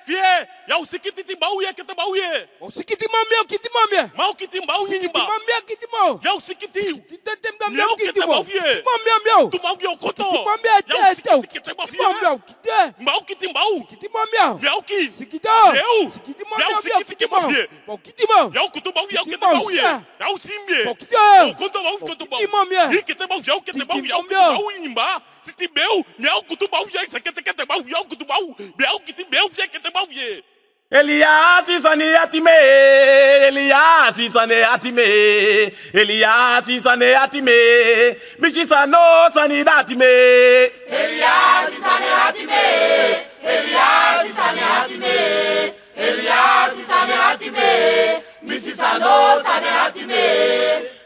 Fie, ya usikiti timbau ye kete bau ye. Usikiti mamia kiti mamia. Mau kiti mbau Kiti nyimba. mamia kiti mau. Ya usikiti. Tetem Miau dam kete kiti mau. bau fie. Mamia miau. Tu mau yo koto. Mamia Ya tete. usikiti kete bau fie. Mamia kiti. Mau kiti mbau. Kiti mamia. Miau ki. Sikita. Miau. Sikiti Miau mamia sikiti kiti kete bau mau. fie. Mau kiti mau. Ya kutu bau ya Kiti kete bau mau ye. sia. Ya usimye. Mau kiti. Ya koto bau koto bau. Kiti mamia. Ye kete bau ya kete bau Kiti ya kete mamia. bau nyimba. Siti meu. Miau kutu bau ya kete bau ya kutu bau. Miau kiti meu fie kete bau ye. Elias isane atime, Elias isane atime, Elias isane atime, Mishisa no sani datime. Elias isane atime, Elias isane atime, Elias isane atime, Misisa no sane atime.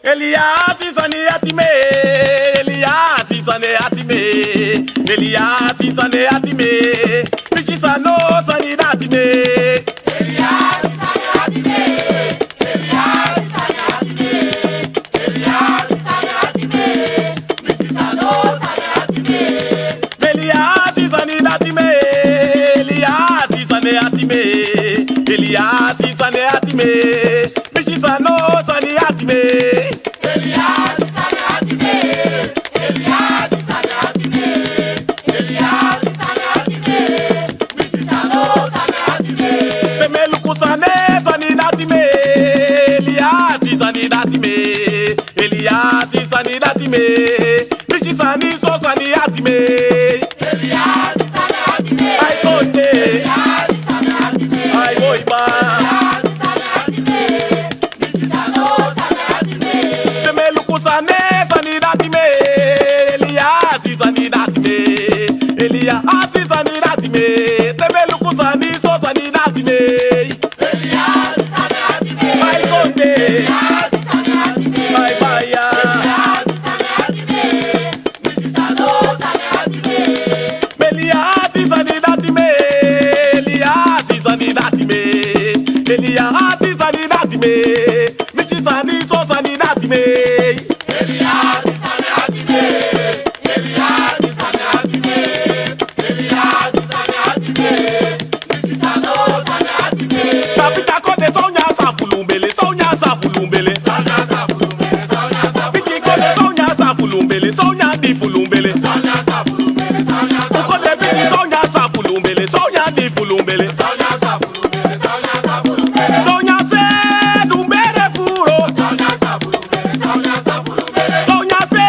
Elias isane atime, Elias isane atime, Elias isane atime, Mishisa no sani datime. Elias isane atime, Elias isane atime, Elias isane atime, Misisa no sane atime. Elias isane atime, Elias isane atime, Elias isane atime, Mishisa no sani atime. Elias isane atime, Elias isane atime, Elias isane atime, Misisa no sane atime. Melukusane sani datime, Elias isane datime, Elias isane datime, Mishisa so sani atime. Elias isane atime, Ay konde, Elias isane atime, ay boiba. Elias isane atime, Misisa no sane atime. Melukusane sani datime, Elias isane datime, Elias isane datime, Melukusane so sani datime. Elias isane atime, Ay konde, Elias isane atime, ay baya. Elias isane atime, Misisa no sane atime. Elias isane datime, Elias isane datime, Elias isane datime, Mishisa so sani datime. Elias isane atime, Elias isane atime, Elias isane atime, Misisa no sane atime. Tapita kode sonya safulumbele, sonya safulumbele. Sonya safulumbele, sonya Piti kode sonya safulumbele, sonya di fulumbele. sonya safulumbele, sonya Kode piti sonya safulumbele, sonya di fulumbele. sonya safulumbele, sonya safulumbele, Sonya se dumbere furo, sonya safulumbele, sonya safulumbele, sonya se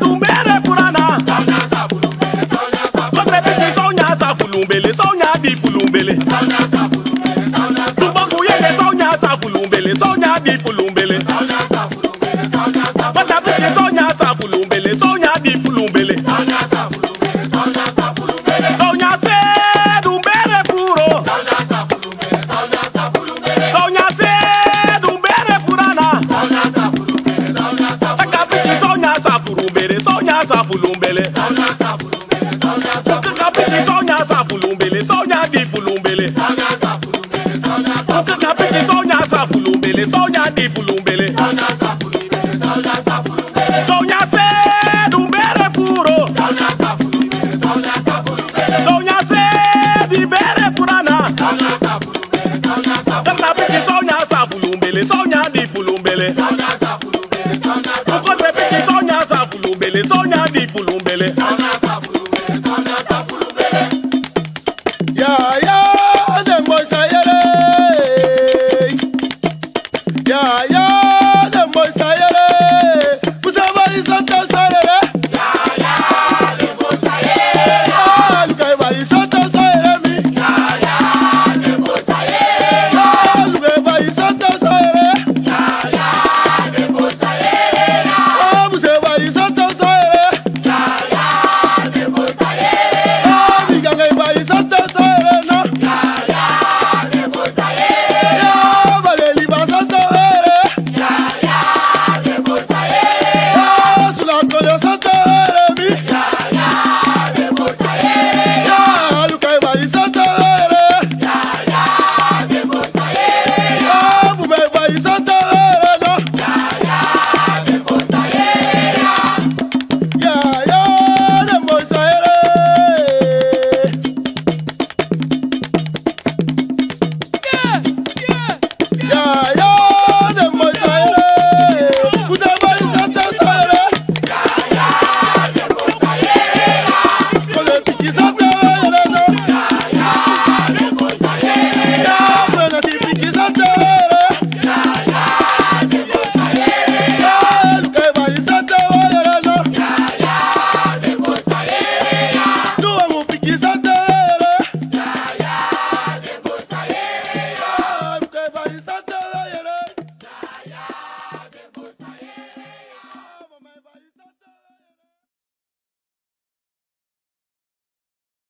dumbere furana. sonya safulumbele, sonya Kode piti sonya safulumbele, sonya di fulumbele. sonya safulumbele, sonya Tubaku yele sonya safulumbele, sonya di fulumbele. sonya safulumbele, sonya Kode piti sonya safulumbele, sonya di fulumbele. sonya safulumbele, sonya safulumbele, Sonya se dumbere furo, sonya safulumbele, sonya safulumbele, sonya se dumbere furana. sonya safulumbele, sonya Takapiti sonya safulumbele, sonya safulumbele. sonya safulumbele, sonya Takapiti sonya safulumbele, sonya di fulumbele. sonya safulumbele, sonya Takapiti sonya safulumbele, sonya di fulumbele. sonya safulumbele, sonya safulumbele, Sonya se dumbere furo, sonya safulumbele, sonya safulumbele, sonya se dibere furana. sonya safulumbele, sonya safulumbele, Takapiti sonya safulumbele, sonya di fulumbele. sonya safulumbele, sonya Takapiti sonya safulumbele, sonya di fulumbele. safulumbele, sonya safulumbele. Yeah,